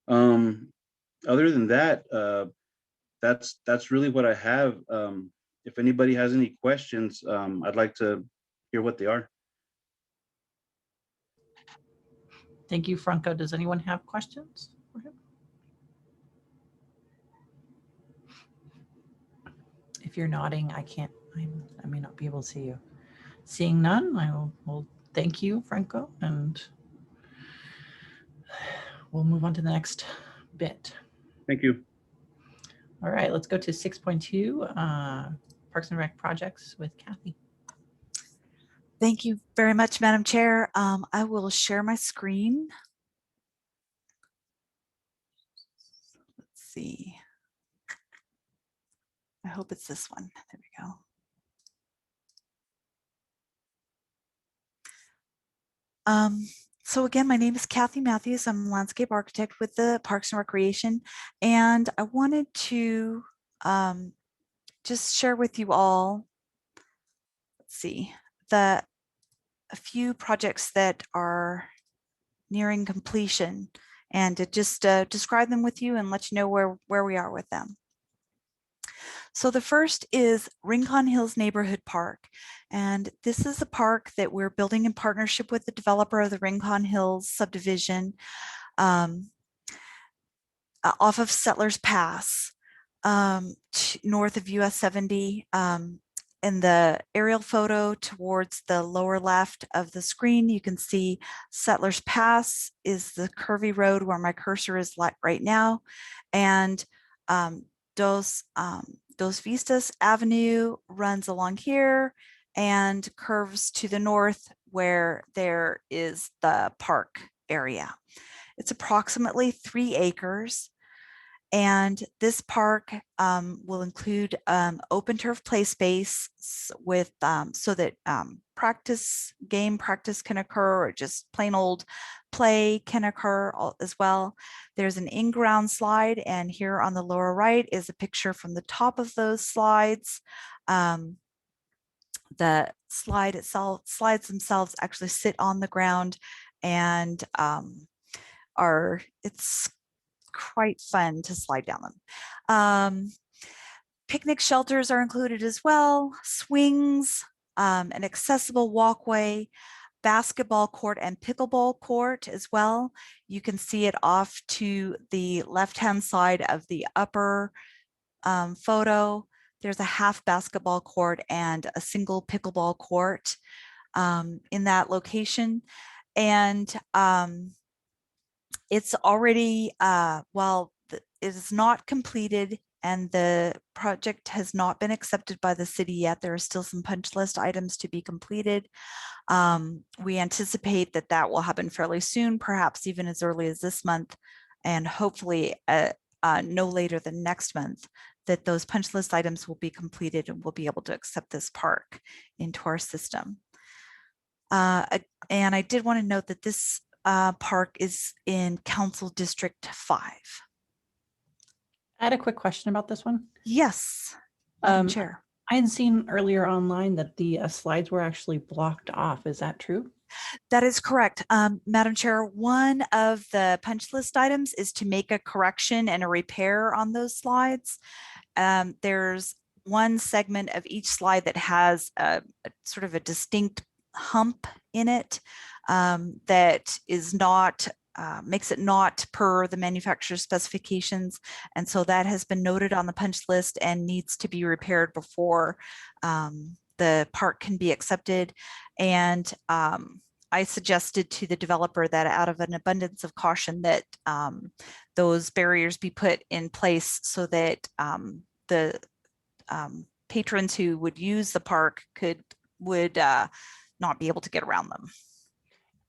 Other than that, that's really what I have. If anybody has any questions, I'd like to hear what they are. Thank you, Franco. Does anyone have questions for him? If you're nodding, I may not be able to see you. Seeing none, I will thank you, Franco, and we'll move on to the next bit. Thank you. All right, let's go to 6.2, Parks and Rec projects with Kathy. Thank you very much, Madam Chair. I will share my screen. Let's see. I hope it's this one. There we go. So again, my name is Kathy Matthews. I'm a landscape architect with the Parks and Recreation, and I wanted to just share with you all, let's see, a few projects that are nearing completion, and to just describe them with you and let you know where we are with them. So the first is Rincon Hills Neighborhood Park. And this is a park that we're building in partnership with the developer of the Rincon Hills subdivision off of Settlers Pass, north of US 70. In the aerial photo towards the lower left of the screen, you can see Settlers Pass is the curvy road where my cursor is right now. And Dos Vistas Avenue runs along here and curves to the north where there is the park area. It's approximately 3 acres. And this park will include open turf play space with so that game practice can occur, or just plain old play can occur as well. There's an in-ground slide, and here on the lower right is a picture from the top of those slides. The slides themselves actually sit on the ground, and it's quite fun to slide down them. Picnic shelters are included as well, swings, an accessible walkway, basketball court and pickleball court as well. You can see it off to the left-hand side of the upper photo. There's a half basketball court and a single pickleball court in that location. And it's already, while it is not completed and the project has not been accepted by the city yet. There are still some punch list items to be completed. We anticipate that that will happen fairly soon, perhaps even as early as this month, and hopefully no later than next month, that those punch list items will be completed and we'll be able to accept this park into our system. And I did want to note that this park is in Council District 5. I had a quick question about this one. Yes, Madam Chair. I had seen earlier online that the slides were actually blocked off. Is that true? That is correct. Madam Chair, one of the punch list items is to make a correction and a repair on those slides. There's one segment of each slide that has a sort of a distinct hump in it that is not makes it not per the manufacturer's specifications. And so that has been noted on the punch list and needs to be repaired before the park can be accepted. And I suggested to the developer that out of an abundance of caution that those barriers be put in place so that the patrons who would use the park would not be able to get around them.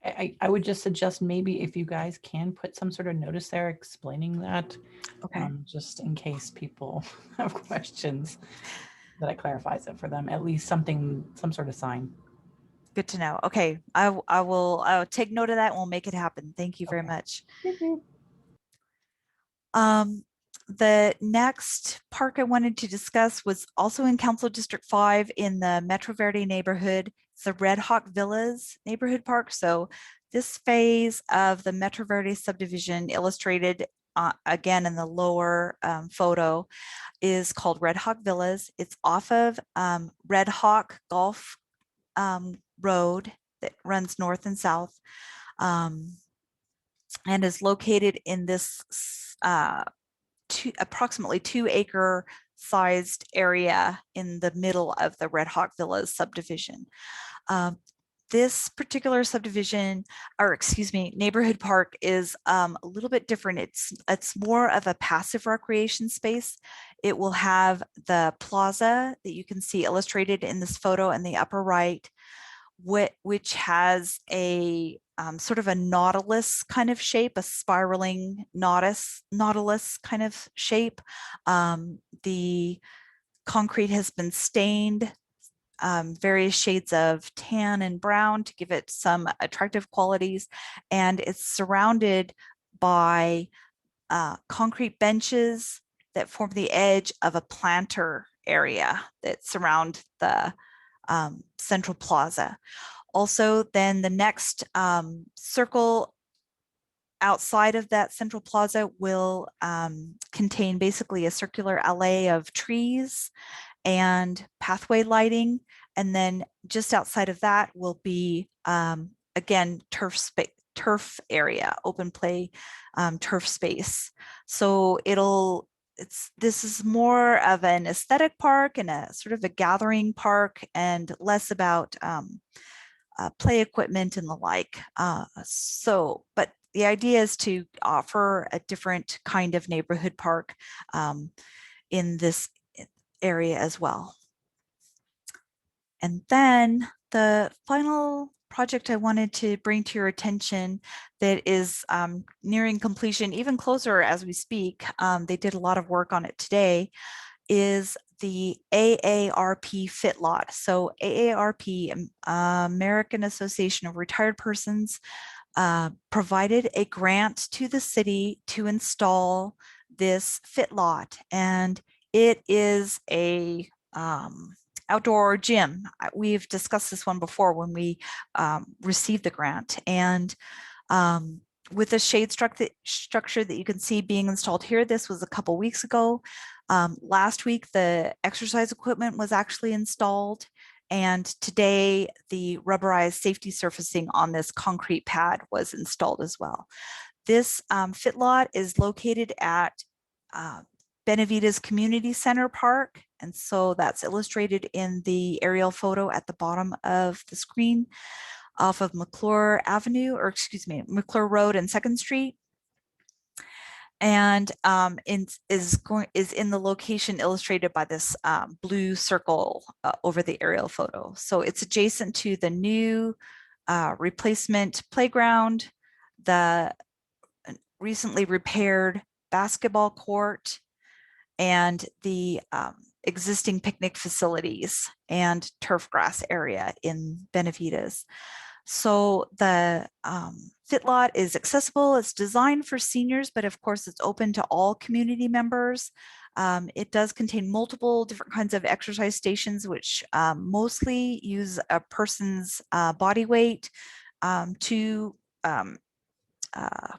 I would just suggest maybe if you guys can put some sort of notice there explaining that, Okay. Just in case people have questions, that it clarifies it for them, at least some sort of sign. Good to know. Okay, I'll take note of that and we'll make it happen. Thank you very Okay. much. The next park I wanted to discuss was also in Council District 5 in the Metro Verde neighborhood. It's the Red Hawk Villas neighborhood park. So this phase of the Metro Verde subdivision, illustrated again in the lower photo, is called Red Hawk Villas. It's off of Red Hawk Golf Road that runs north and south, and is located in this approximately 2-acre sized area in the middle of the Red Hawk Villas subdivision. This particular subdivision, or excuse me, neighborhood park is a little bit different. It's more of a passive recreation space. It will have the plaza that you can see illustrated in this photo in the upper right, which has a sort of a nautilus kind of shape, a spiraling nautilus kind of shape. The concrete has been stained various shades of tan and brown to give it some attractive qualities, and it's surrounded by concrete benches that form the edge of a planter area that surround the central plaza. Also, then the next circle outside of that central plaza will contain basically a circular alley of trees and pathway lighting. And then just outside of that will be, again, turf area, open play turf space. So this is more of an aesthetic park and a sort of a gathering park and less about play equipment and the like. But the idea is to offer a different kind of neighborhood park in this area as well. And then the final project I wanted to bring to your attention that is nearing completion, even closer as we speak, they did a lot of work on it today, is the Aarp Fit Lot. So Aarp, American Association of Retired Persons, provided a grant to the city to install this fit lot, and it is a outdoor gym. We've discussed this one before when we received the grant, and with the shade structure that you can see being installed here, this was a couple weeks ago. Last week, the exercise equipment was actually installed, and today the rubberized safety surfacing on this concrete pad was installed as well. This fit lot is located at Benavides Community Center Park, and so that's illustrated in the aerial photo at the bottom of the screen off of McClure Avenue, or excuse me, McClure Road and 2nd Street. and is in the location illustrated by this blue circle over the aerial photo. So it's adjacent to the new replacement playground, the recently repaired basketball court, and the existing picnic facilities and turf grass area in Benavides. So the Fit Lot is accessible. It's designed for seniors, but of course it's open to all community members. It does contain multiple different kinds of exercise stations, which mostly use a person's body weight to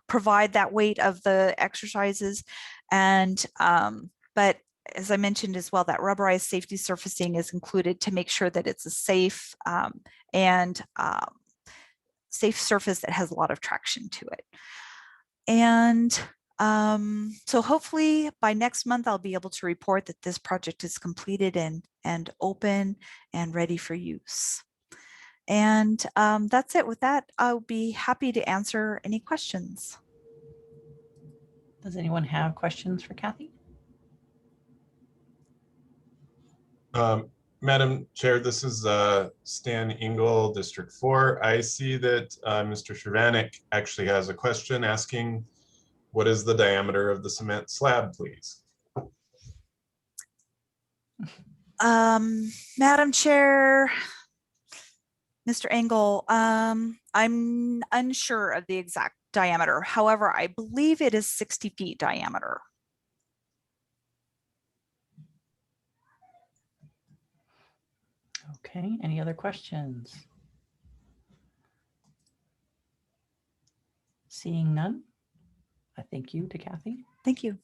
provide that weight of the exercises. And but as I mentioned as well, that rubberized safety surfacing is included to make sure that it's a safe and safe surface that has a lot of traction to it. And so hopefully by next month, I'll be able to report that this project is completed and open and ready for use. And that's it. With that, I'll be happy to answer any questions. Does anyone have questions for Kathy? Madam Chair, this is Stan Engel, District 4. I see that Mr. Shervanek actually has a question asking, what is the diameter of the cement slab, please? Madam Chair, Mr. Engel, I'm unsure of the exact diameter. However, I believe it is 60 feet diameter. Okay, any other questions? Seeing none, I thank you to Kathy. Thank you.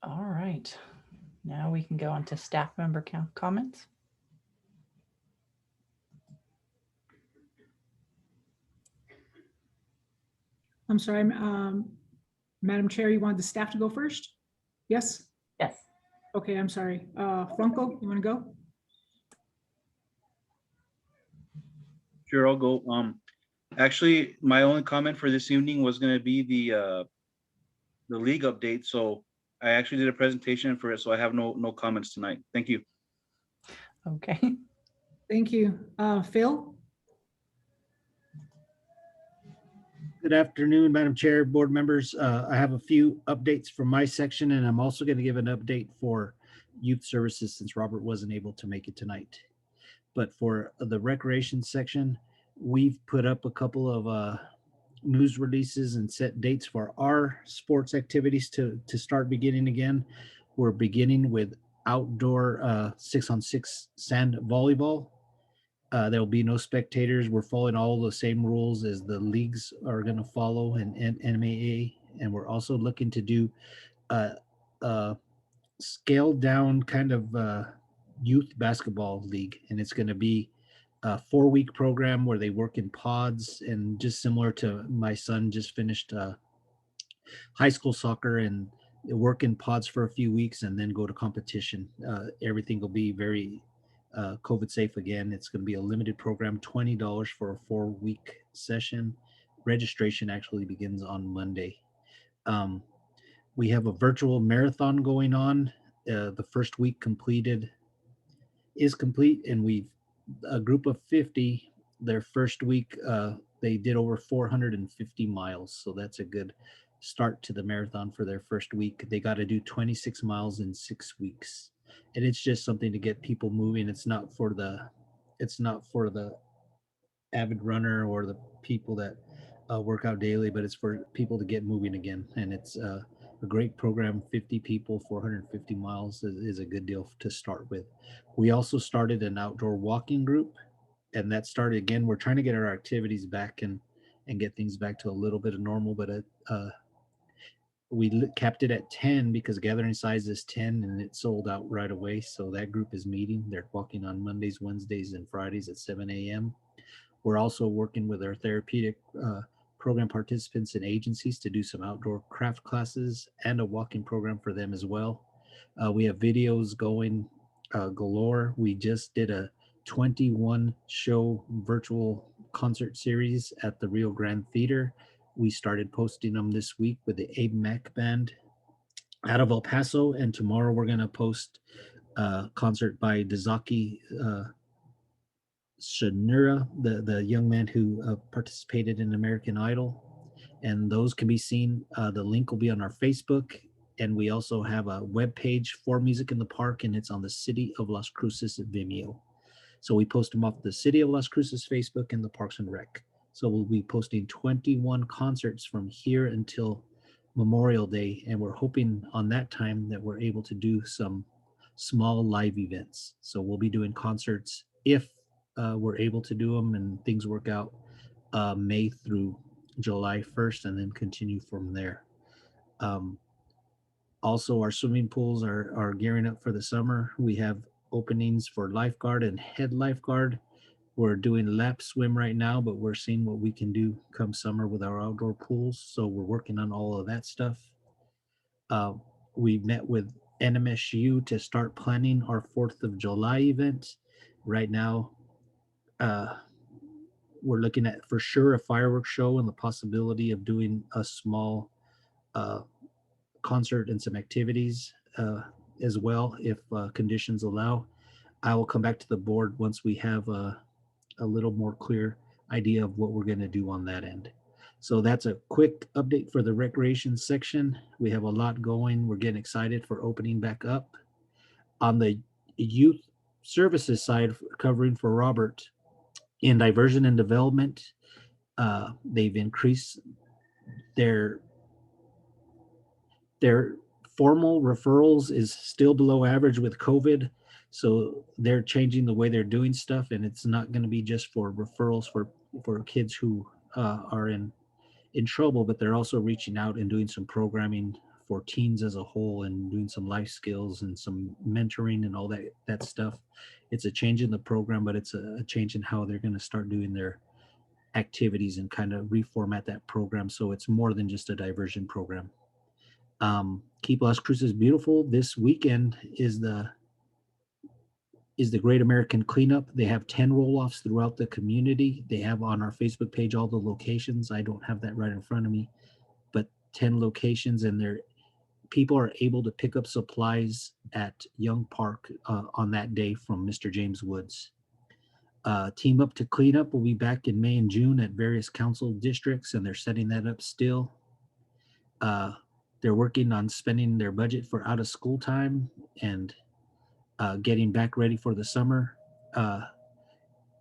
All right, now we can go on to staff member comments. I'm sorry, Madam Chair, you wanted the staff to go first? Yes? Yes. Okay, I'm sorry. Franco, you want to go? Sure, I'll go. Actually, my only comment for this evening was going to be the league update. So I actually did a presentation for it, so I have no comments tonight. Thank you. Okay. Thank you. Phil? Good afternoon, Madam Chair, board members. I have a few updates from my section, and I'm also going to give an update for youth services since Robert wasn't able to make it tonight. But for the recreation section, we've put up a couple of news releases and set dates for our sports activities to start beginning again. We're beginning with outdoor 6-on-6 sand volleyball. There will be no spectators. We're following all the same rules as the leagues are going to follow and NMAA. And we're also looking to do a scaled down kind of youth basketball league. And it's going to be a 4-week program where they work in pods, and just similar to my son just finished high school soccer, and they work in pods for a few weeks and then go to competition. Everything will be very COVID safe again. It's going to be a limited program, $20 for a 4-week session. Registration actually begins on Monday. We have a virtual marathon going on. The first week is complete, and a group of 50, their first week, they did over 450 miles. So that's a good start to the marathon for their first week. They got to do 26 miles in 6 weeks. And it's just something to get people moving. It's not for the avid runner or the people that work out daily, but it's for people to get moving again. And it's a great program. 50 people, 450 miles is a good deal to start with. We also started an outdoor walking group, and that started again. We're trying to get our activities back and get things back to a little bit of normal, but we kept it at 10 because gathering size is 10, and it sold out right away. So that group is meeting. They're walking on Mondays, Wednesdays, and Fridays at 7 a.m. We're also working with our therapeutic program participants and agencies to do some outdoor craft classes and a walking program for them as well. We have videos going galore. We just did a 21 show virtual concert series at the Rio Grande Theater. we started posting them this week with the Abe Mack Band out of El Paso, and tomorrow we're going to post a concert by Dazaki Shanura, the young man who participated in American Idol. And those can be seen. The link will be on our Facebook. And we also have a web page for Music in the Park, and it's on the City of Las Cruces Vimeo. So we post them off the City of Las Cruces Facebook and the Parks and Rec. So we'll be posting 21 concerts from here until Memorial Day. And we're hoping on that time that we're able to do some small live events. So we'll be doing concerts if we're able to do them and things work out May through July 1st, and then continue from there. Also, our swimming pools are gearing up for the summer. We have openings for lifeguard and head lifeguard. We're doing lap swim right now, but we're seeing what we can do come summer with our outdoor pools. So we're working on all of that stuff. We met with NMSU to start planning our 4th of July event. Right now, we're looking at for sure a fireworks show and the possibility of doing a small concert and some activities as well if conditions allow. I will come back to the board once we have a little more clear idea of what we're going to do on that end. So that's a quick update for the recreation section. We have a lot going. We're getting excited for opening back up. On the youth services side, covering for Robert, in diversion and development, they've increased their formal referrals is still below average with COVID. So they're changing the way they're doing stuff, and it's not going to be just for referrals for kids who are in trouble, but they're also reaching out and doing some programming for teens as a whole and doing some life skills and some mentoring and all that stuff. It's a change in the program, but it's a change in how they're going to start doing their activities and kind of reformat that program so it's more than just a diversion program. Keep Las Cruces Beautiful. This weekend is the Great American Cleanup. They have 10 roll-offs throughout the community. They have on our Facebook page all the locations. I don't have that right in front of me, but 10 locations, and people are able to pick up supplies at Young Park on that day from Mr. James Woods. Team Up to Clean Up will be back in May and June at various council districts, and they're setting that up still. They're working on spending their budget for out of school time and getting back ready for the summer.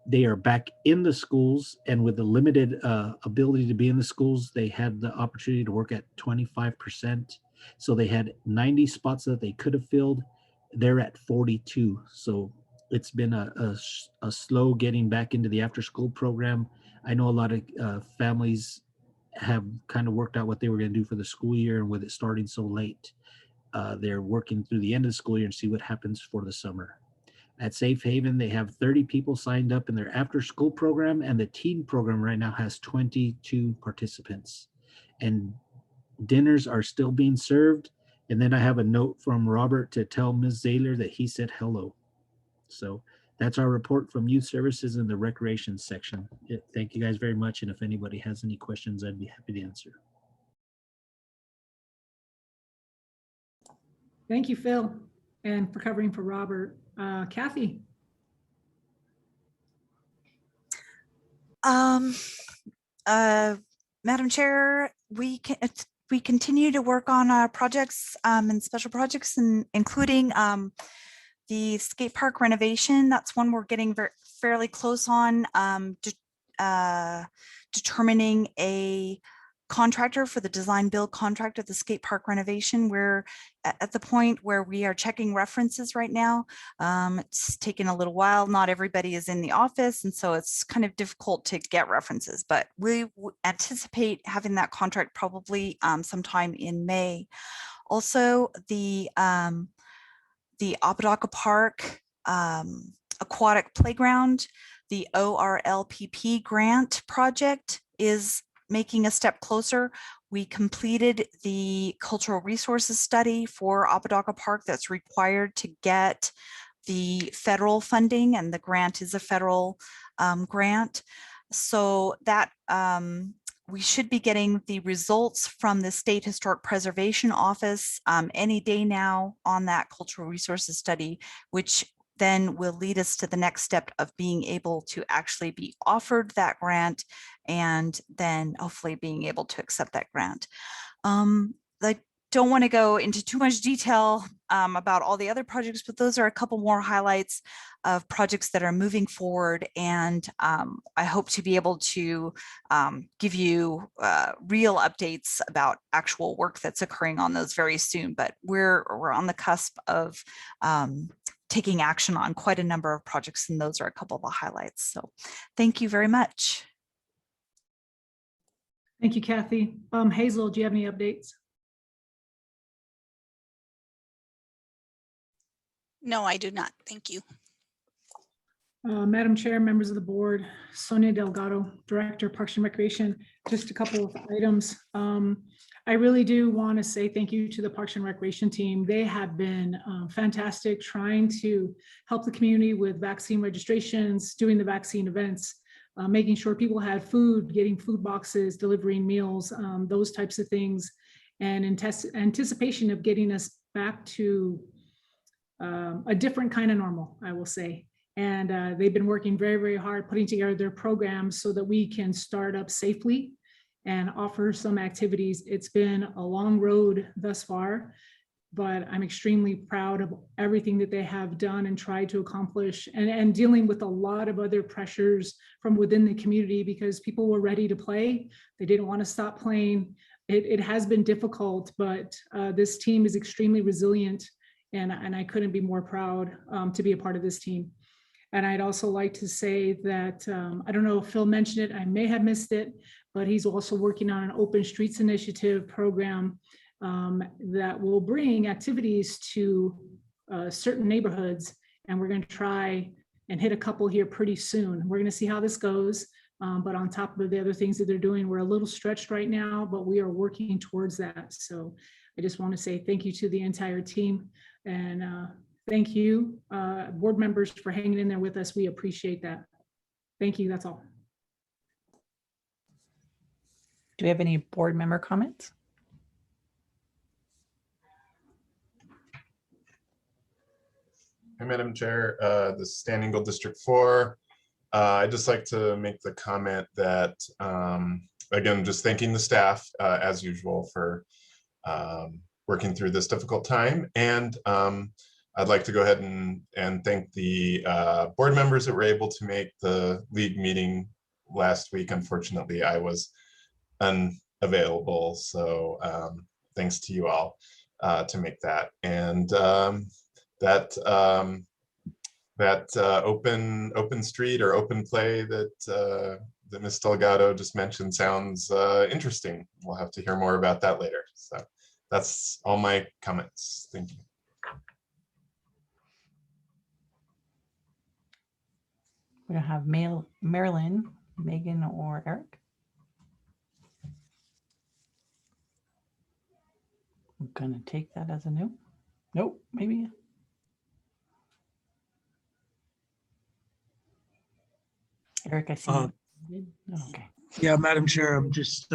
They are back in the schools, and with the limited ability to be in the schools, they had the opportunity to work at 25%. So they had 90 spots that they could have filled. They're at 42. So it's been a slow getting back into the after school program. I know a lot of families have kind of worked out what they were going to do for the school year, and with it starting so late, they're working through the end of the school year and see what happens for the summer. At Safe Haven, they have 30 people signed up in their after school program, and the teen program right now has 22 participants. And dinners are still being served. And then I have a note from Robert to tell Ms. Zahler that he said hello. So that's our report from youth services in the recreation section. Thank you guys very much. And if anybody has any questions, I'd be happy to answer. Thank you, Phil, and for covering for Robert. Kathy. Madam Chair, we continue to work on projects and special projects, and including the skate park renovation. That's one we're getting fairly close on, determining a contractor for the design build contract of the skate park renovation. We're at the point where we are checking references right now. It's taken a little while. Not everybody is in the office, and so it's kind of difficult to get references, but we anticipate having that contract probably sometime in May. Also, the Apodaca Park aquatic playground, the ORLPP grant project is making a step closer. We completed the cultural resources study for Apodaca Park that's required to get the federal funding, and the grant is a federal grant. So that we should be getting the results from the State Historic Preservation Office any day now on that cultural resources study, which then will lead us to the next step of being able to actually be offered that grant and then hopefully being able to accept that grant. I don't want to go into too much detail about all the other projects, but those are a couple more highlights of projects that are moving forward. And I hope to be able to give you real updates about actual work that's occurring on those very soon. But we're on the cusp of taking action on quite a number of projects, and those are a couple of the highlights. So thank you very much. Thank you, Kathy. Hazel, do you have any updates? No, I do not. Thank you. Madam Chair, members of the board, Sonia Delgado, Director, Parks and Recreation, just a couple of items. I really do want to say thank you to the Parks and Recreation team. They have been fantastic trying to help the community with vaccine registrations, doing the vaccine events, making sure people had food, getting food boxes, delivering meals, those types of things, and in anticipation of getting us back to a different kind of normal, I will say. And they've been working very, very hard putting together their programs so that we can start up safely and offer some activities. It's been a long road thus far, but I'm extremely proud of everything that they have done and tried to accomplish, and dealing with a lot of other pressures from within the community because people were ready to play. They didn't want to stop playing. It has been difficult, but this team is extremely resilient, and I couldn't be more proud to be a part of this team. And I'd also like to say that, I don't know if Phil mentioned it, I may have missed it, but he's also working on an Open Streets Initiative program that will bring activities to certain neighborhoods. And we're going to try and hit a couple here pretty soon. We're going to see how this goes. But on top of the other things that they're doing, we're a little stretched right now, but we are working towards that. So I just want to say thank you to the entire team. And thank you, board members, for hanging in there with us. We appreciate that. Thank you. That's all. Do we have any board member comments? Hi, Madam Chair. This is Stan Ingle, District 4. I'd just like to make the comment that, again, just thanking the staff as usual for working through this difficult time. And I'd like to go ahead and thank the board members that were able to make the league meeting last week. Unfortunately, I was unavailable. So thanks to you all to make that. And that open street or open play that Ms. Delgado just mentioned sounds interesting. We'll have to hear more about that later. So that's all my comments. Thank you. We don't have Marilyn, Megan, or Eric. I'm gonna take that as a no. Nope, maybe. Eric, I see. Oh, okay. Yeah, Madam Chair, I'm just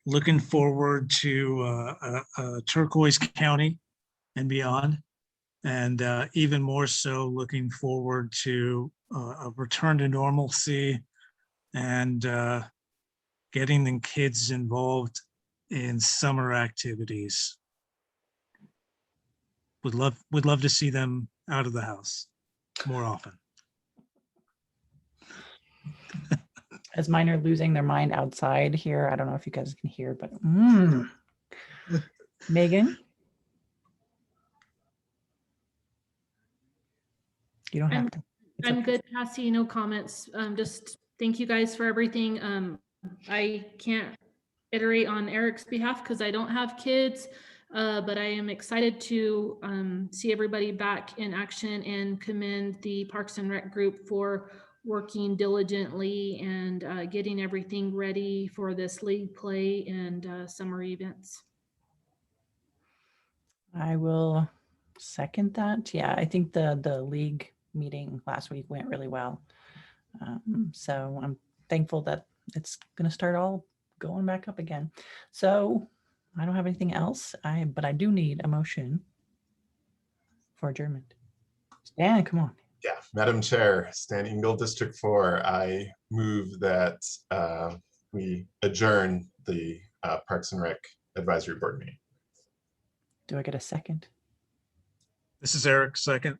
looking forward to Turquoise County and beyond. And even more so looking forward to a return to normalcy and getting the kids involved in summer activities. Would love to see them out of the house more often. As mine are losing their mind outside here. I don't know if you guys can hear, but Megan? You don't have to. I'm good, Cassie, no comments. Just thank you guys for everything. I can't iterate on Eric's behalf because I don't have kids, but I am excited to see everybody back in action and commend the Parks and Rec group for working diligently and getting everything ready for this league play and summer events. I will second that. Yeah, I think the league meeting last week went really well. So I'm thankful that it's going to start all going back up again. So I don't have anything else. But I do need a motion for adjournment. Stan, come on. Yeah, Madam Chair, Stan Ingle, District 4, I move that we adjourn the Parks and Rec Advisory Board meeting. Do I get a second? This is Eric, second.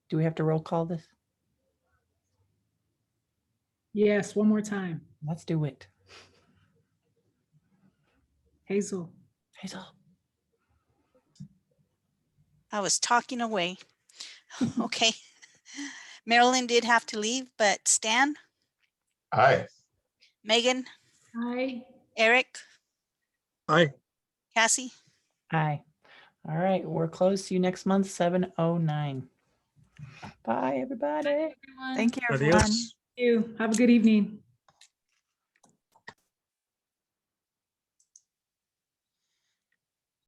Do we have to roll call this? Yes, one more time. Let's do it. Hazel. Hazel. I was talking away. Okay. Marilyn did have to leave, but Stan, Aye. Megan, Aye. Eric, Aye. Cassie. Aye. All right, we're closed. See you next month, 7:09. Bye, everybody. Everyone. Thank you, everyone. Adios. You have a good evening.